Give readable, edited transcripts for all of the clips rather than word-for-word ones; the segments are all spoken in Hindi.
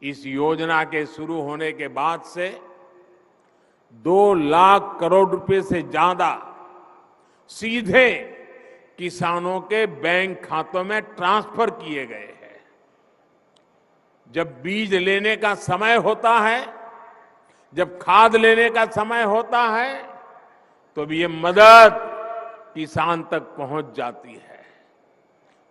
इस योजना के शुरू होने के बाद से 2 लाख करोड़ रुपए से ज्यादा सीधे किसानों के बैंक खातों में ट्रांसफर किए गए हैं। जब बीज लेने का समय होता है, जब खाद लेने का समय होता है, तो भी ये मदद किसान तक पहुंच जाती है।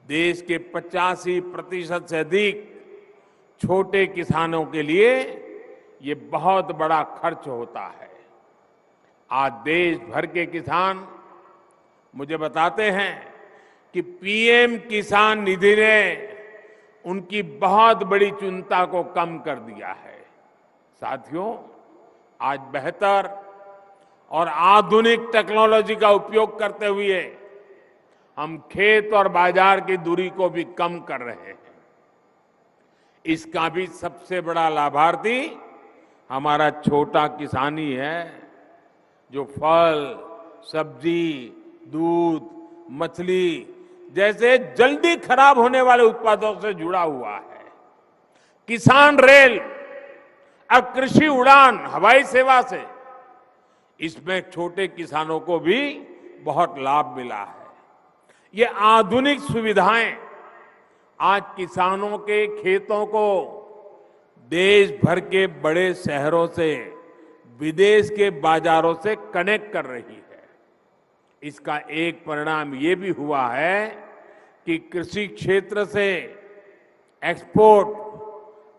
देश के 85% से अधिक छोटे किसानों के लिए ये बहुत बड़ा खर्च होता है। आज देश भर के किसान मुझे बताते हैं कि पीएम किसान निधि ने उनकी बहुत बड़ी चिंता को कम कर दिया है। साथियों, आज बेहतर और आधुनिक टेक्नोलॉजी का उपयोग करते हुए हम खेत और बाजार की दूरी को भी कम कर रहे हैं। इसका भी सबसे बड़ा लाभार्थी हमारा छोटा किसान ही है, जो फल, सब्जी, दूध, मछली जैसे जल्दी खराब होने वाले उत्पादों से जुड़ा हुआ है। किसान रेल और कृषि उड़ान हवाई सेवा से इसमें छोटे किसानों को भी बहुत लाभ मिला है। ये आधुनिक सुविधाएं आज किसानों के खेतों को देश भर के बड़े शहरों से, विदेश के बाजारों से कनेक्ट कर रही है। इसका एक परिणाम ये भी हुआ है कि कृषि क्षेत्र से एक्सपोर्ट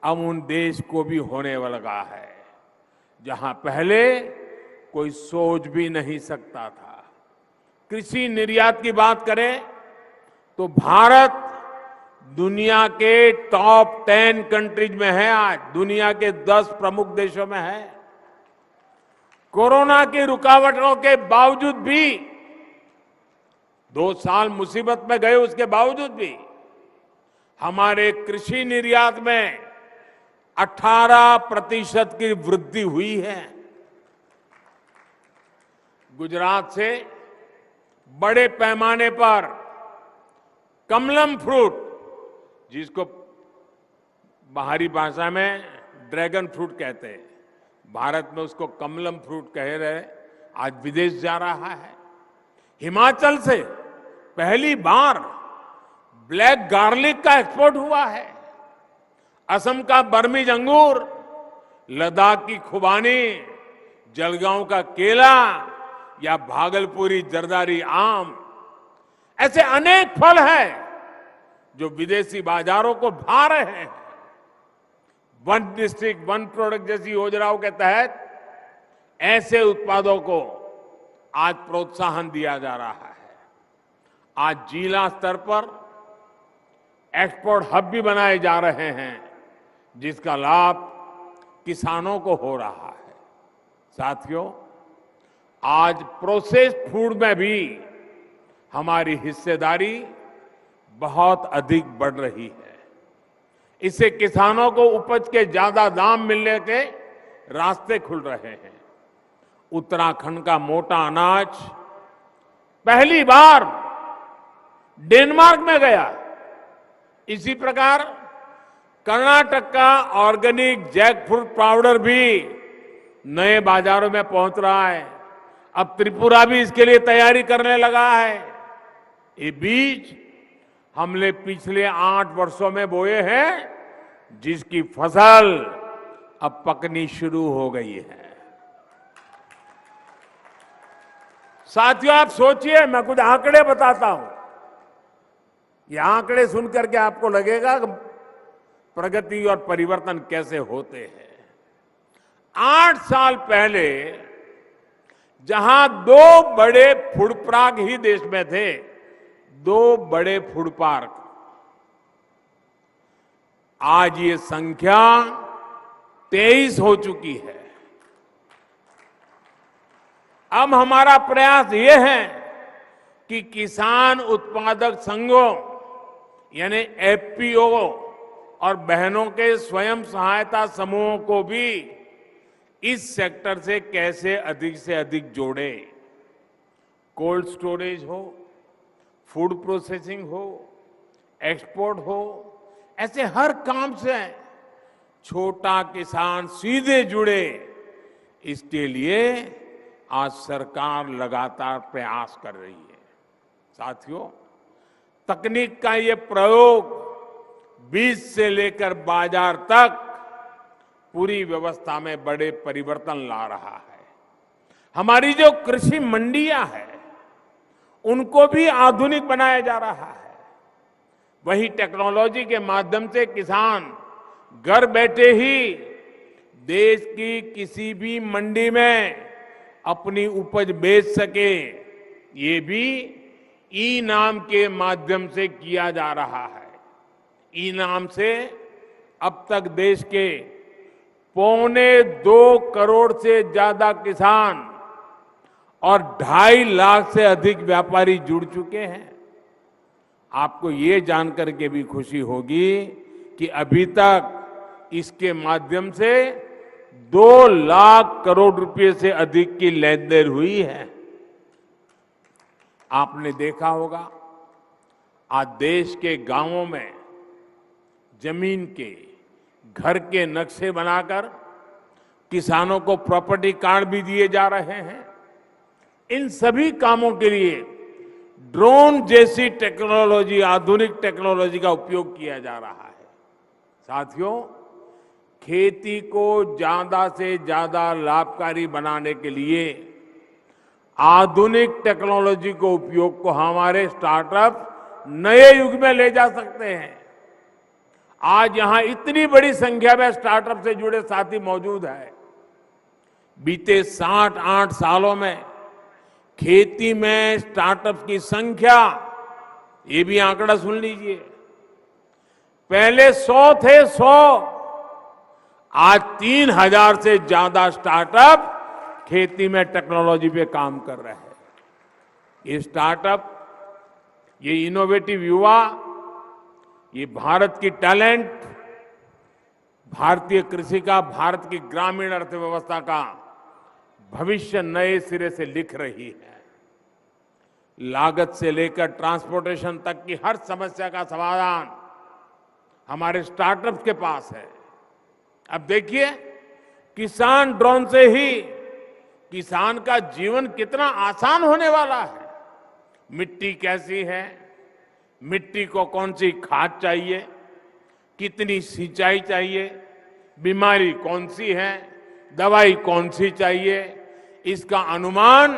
अब उन देश को भी होने लगा है, जहां पहले कोई सोच भी नहीं सकता था। कृषि निर्यात की बात करें तो भारत दुनिया के टॉप 10 कंट्रीज में है। आज दुनिया के 10 प्रमुख देशों में है। कोरोना की रुकावटों के बावजूद भी 2 साल मुसीबत में गए, उसके बावजूद भी हमारे कृषि निर्यात में 18% की वृद्धि हुई है। गुजरात से बड़े पैमाने पर कमलम फ्रूट, जिसको बाहरी भाषा में ड्रैगन फ्रूट कहते हैं, भारत में उसको कमलम फ्रूट कह रहे, आज विदेश जा रहा है। हिमाचल से पहली बार ब्लैक गार्लिक का एक्सपोर्ट हुआ है। असम का बर्मीज अंगूर, लद्दाख की खुबानी, जलगांव का केला या भागलपुरी जरदारी आम, ऐसे अनेक फल हैं जो विदेशी बाजारों को भा रहे हैं। वन डिस्ट्रिक्ट वन प्रोडक्ट जैसी योजनाओं के तहत ऐसे उत्पादों को आज प्रोत्साहन दिया जा रहा है। आज जिला स्तर पर एक्सपोर्ट हब भी बनाए जा रहे हैं, जिसका लाभ किसानों को हो रहा है। साथियों, आज प्रोसेस्ड फूड में भी हमारी हिस्सेदारी बहुत अधिक बढ़ रही है। इससे किसानों को उपज के ज्यादा दाम मिलने के रास्ते खुल रहे हैं। उत्तराखंड का मोटा अनाज पहली बार डेनमार्क में गया। इसी प्रकार कर्नाटक का ऑर्गेनिक जैकफ्रूट पाउडर भी नए बाजारों में पहुंच रहा है। अब त्रिपुरा भी इसके लिए तैयारी करने लगा है। ये बीज हमने पिछले 8 वर्षों में बोए हैं, जिसकी फसल अब पकनी शुरू हो गई है। साथियों, आप सोचिए, मैं कुछ आंकड़े बताता हूं। ये आंकड़े सुनकर के आपको लगेगा कि प्रगति और परिवर्तन कैसे होते हैं। 8 साल पहले जहां 2 बड़े फूड पार्क ही देश में थे, 2 बड़े फूड पार्क, आज ये संख्या 23 हो चुकी है। अब हमारा प्रयास ये है कि किसान उत्पादक संघों यानी एफपीओ और बहनों के स्वयं सहायता समूहों को भी इस सेक्टर से कैसे अधिक से अधिक जोड़े। कोल्ड स्टोरेज हो, फूड प्रोसेसिंग हो, एक्सपोर्ट हो, ऐसे हर काम से छोटा किसान सीधे जुड़े, इसके लिए आज सरकार लगातार प्रयास कर रही है। साथियों, तकनीक का ये प्रयोग बीज से लेकर बाजार तक पूरी व्यवस्था में बड़े परिवर्तन ला रहा है। हमारी जो कृषि मंडियां हैं, उनको भी आधुनिक बनाया जा रहा है। वही टेक्नोलॉजी के माध्यम से किसान घर बैठे ही देश की किसी भी मंडी में अपनी उपज बेच सके, ये भी ई नाम के माध्यम से किया जा रहा है। ई नाम से अब तक देश के 2.25 करोड़ से ज्यादा किसान और 2.5 लाख से अधिक व्यापारी जुड़ चुके हैं। आपको ये जानकर के भी खुशी होगी कि अभी तक इसके माध्यम से 2 लाख करोड़ रुपए से अधिक की लेन देन हुई है। आपने देखा होगा, आज देश के गांवों में जमीन के, घर के नक्शे बनाकर किसानों को प्रॉपर्टी कार्ड भी दिए जा रहे हैं। इन सभी कामों के लिए ड्रोन जैसी टेक्नोलॉजी, आधुनिक टेक्नोलॉजी का उपयोग किया जा रहा है। साथियों, खेती को ज्यादा से ज्यादा लाभकारी बनाने के लिए आधुनिक टेक्नोलॉजी को उपयोग को हमारे स्टार्टअप नए युग में ले जा सकते हैं। आज यहां इतनी बड़ी संख्या में स्टार्टअप से जुड़े साथी मौजूद हैं। बीते 7-8 सालों में खेती में स्टार्टअप की संख्या, ये भी आंकड़ा सुन लीजिए, पहले 100 थे, 100, आज 3000 से ज्यादा स्टार्टअप खेती में टेक्नोलॉजी पे काम कर रहे हैं। ये स्टार्टअप, ये इनोवेटिव युवा, ये भारत की टैलेंट, भारतीय कृषि का, भारत की ग्रामीण अर्थव्यवस्था का भविष्य नए सिरे से लिख रही है। लागत से लेकर ट्रांसपोर्टेशन तक की हर समस्या का समाधान हमारे स्टार्टअप के पास है। अब देखिए, किसान ड्रोन से ही किसान का जीवन कितना आसान होने वाला है। मिट्टी कैसी है, मिट्टी को कौन सी खाद चाहिए, कितनी सिंचाई चाहिए, बीमारी कौन सी है, दवाई कौन सी चाहिए, इसका अनुमान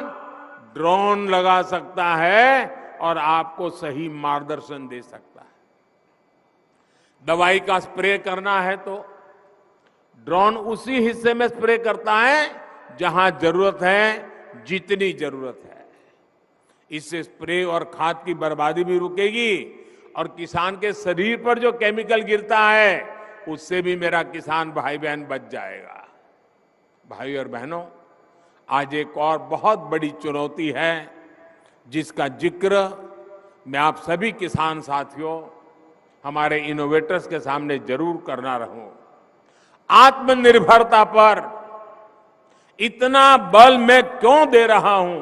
ड्रोन लगा सकता है और आपको सही मार्गदर्शन दे सकता है। दवाई का स्प्रे करना है तो ड्रोन उसी हिस्से में स्प्रे करता है जहां जरूरत है, जितनी जरूरत है। इससे स्प्रे और खाद की बर्बादी भी रुकेगी और किसान के शरीर पर जो केमिकल गिरता है उससे भी मेरा किसान भाई बहन बच जाएगा। भाई और बहनों, आज एक और बहुत बड़ी चुनौती है जिसका जिक्र मैं आप सभी किसान साथियों, हमारे इनोवेटर्स के सामने जरूर करना रहूं। आत्मनिर्भरता पर इतना बल मैं क्यों दे रहा हूं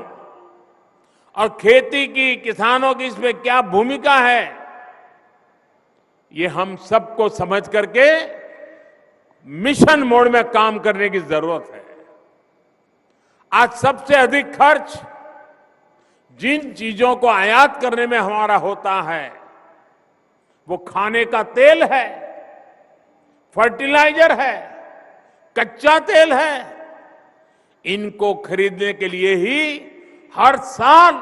और खेती की, किसानों की इसमें क्या भूमिका है, ये हम सबको समझ करके मिशन मोड में काम करने की जरूरत है। आज सबसे अधिक खर्च जिन चीजों को आयात करने में हमारा होता है वो खाने का तेल है, फर्टिलाइजर है, कच्चा तेल है। इनको खरीदने के लिए ही हर साल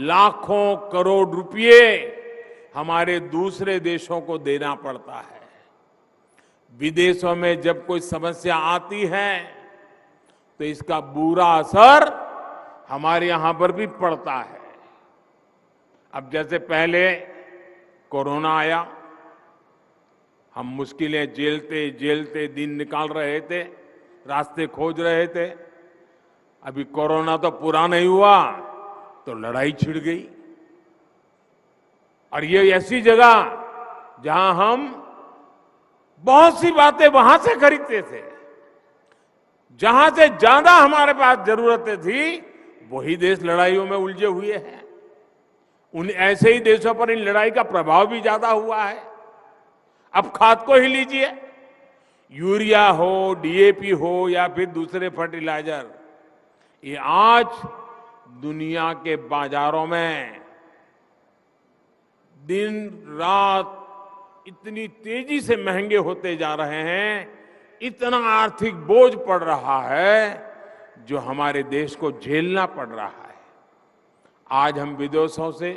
लाखों करोड़ रुपए हमारे दूसरे देशों को देना पड़ता है। विदेशों में जब कोई समस्या आती है तो इसका बुरा असर हमारे यहां पर भी पड़ता है। अब जैसे पहले कोरोना आया, हम मुश्किलें झेलते झेलते दिन निकाल रहे थे, रास्ते खोज रहे थे। अभी कोरोना तो पूरा नहीं हुआ तो लड़ाई छिड़ गई। और ये ऐसी जगह जहां हम बहुत सी बातें वहां से खरीदते थे, जहां से ज्यादा हमारे पास जरूरतें थी, वही देश लड़ाइयों में उलझे हुए हैं। उन ऐसे ही देशों पर इन लड़ाई का प्रभाव भी ज्यादा हुआ है। अब खाद को ही लीजिए, यूरिया हो, डीएपी हो या फिर दूसरे फर्टिलाइजर, ये आज दुनिया के बाजारों में दिन रात इतनी तेजी से महंगे होते जा रहे हैं, इतना आर्थिक बोझ पड़ रहा है जो हमारे देश को झेलना पड़ रहा है। आज हम विदेशों से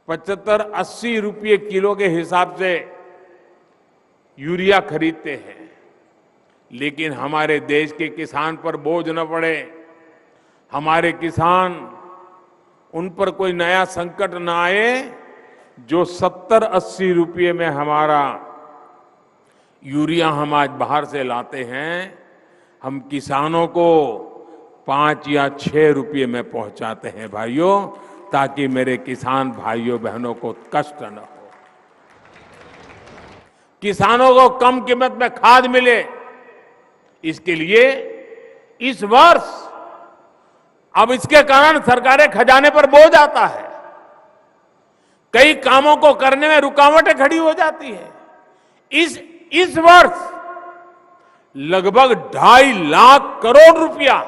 75-80 रुपये किलो के हिसाब से यूरिया खरीदते हैं, लेकिन हमारे देश के किसान पर बोझ न पड़े, हमारे किसान उन पर कोई नया संकट न आए। जो 70-80 रुपये में हमारा यूरिया हम आज बाहर से लाते हैं, हम किसानों को 5 या 6 रुपये में पहुंचाते हैं भाइयों, ताकि मेरे किसान भाइयों बहनों को कष्ट न हो, किसानों को कम कीमत में खाद मिले। इसके लिए इस वर्ष अब इसके कारण सरकारें खजाने पर बोझ आता है, कई कामों को करने में रुकावटें खड़ी हो जाती है। इस वर्ष लगभग 2.5 लाख करोड़ रुपया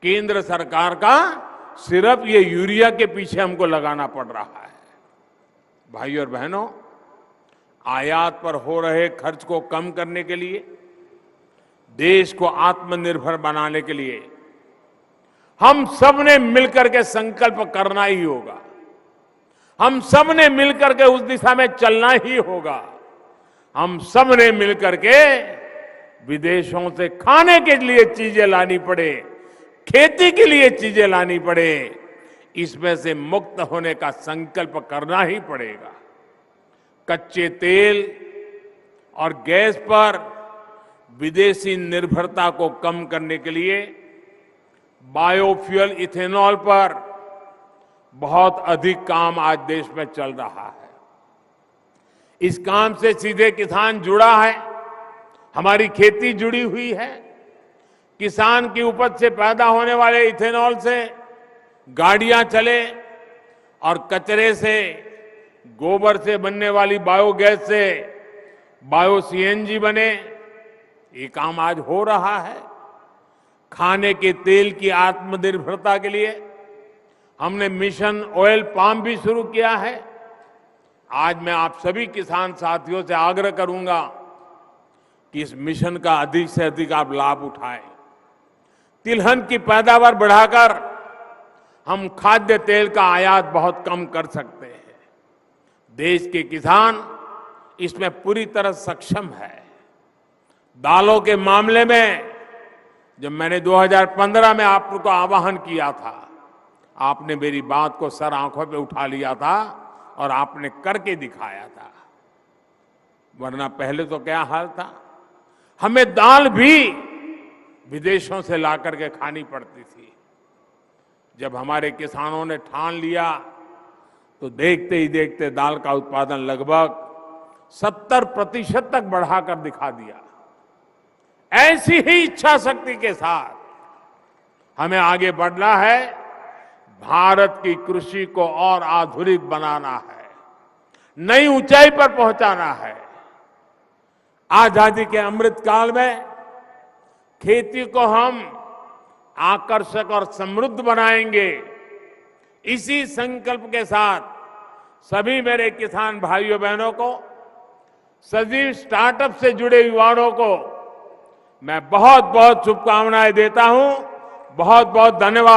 केंद्र सरकार का सिर्फ ये यूरिया के पीछे हमको लगाना पड़ रहा है। भाइयों और बहनों, आयात पर हो रहे खर्च को कम करने के लिए, देश को आत्मनिर्भर बनाने के लिए हम सब ने मिलकर के संकल्प करना ही होगा, हम सब ने मिलकर के उस दिशा में चलना ही होगा। हम सब ने मिलकर के विदेशों से खाने के लिए चीजें लानी पड़े, खेती के लिए चीजें लानी पड़े, इसमें से मुक्त होने का संकल्प करना ही पड़ेगा। कच्चे तेल और गैस पर विदेशी निर्भरता को कम करने के लिए बायोफ्यूल इथेनॉल पर बहुत अधिक काम आज देश में चल रहा है। इस काम से सीधे किसान जुड़ा है, हमारी खेती जुड़ी हुई है। किसान की उपज से पैदा होने वाले इथेनॉल से गाड़ियां चले और कचरे से, गोबर से बनने वाली बायोगैस से बायो सीएनजी बने, ये काम आज हो रहा है। खाने के तेल की आत्मनिर्भरता के लिए हमने मिशन ऑयल पाम भी शुरू किया है। आज मैं आप सभी किसान साथियों से आग्रह करूंगा कि इस मिशन का अधिक से अधिक आप लाभ उठाएं। तिलहन की पैदावार बढ़ाकर हम खाद्य तेल का आयात बहुत कम कर सकते हैं। देश के किसान इसमें पूरी तरह सक्षम है। दालों के मामले में जब मैंने 2015 में आपको आह्वान किया था, आपने मेरी बात को सर आंखों पे उठा लिया था और आपने करके दिखाया था। वरना पहले तो क्या हाल था, हमें दाल भी विदेशों से ला करके खानी पड़ती थी। जब हमारे किसानों ने ठान लिया तो देखते ही देखते दाल का उत्पादन लगभग 70% तक बढ़ाकर दिखा दिया। ऐसी ही इच्छा शक्ति के साथ हमें आगे बढ़ना है। भारत की कृषि को और आधुनिक बनाना है, नई ऊंचाई पर पहुंचाना है। आजादी के अमृत काल में खेती को हम आकर्षक और समृद्ध बनाएंगे। इसी संकल्प के साथ सभी मेरे किसान भाइयों बहनों को, सजीव स्टार्टअप से जुड़े युवाओं को मैं बहुत बहुत शुभकामनाएं देता हूं। बहुत बहुत धन्यवाद।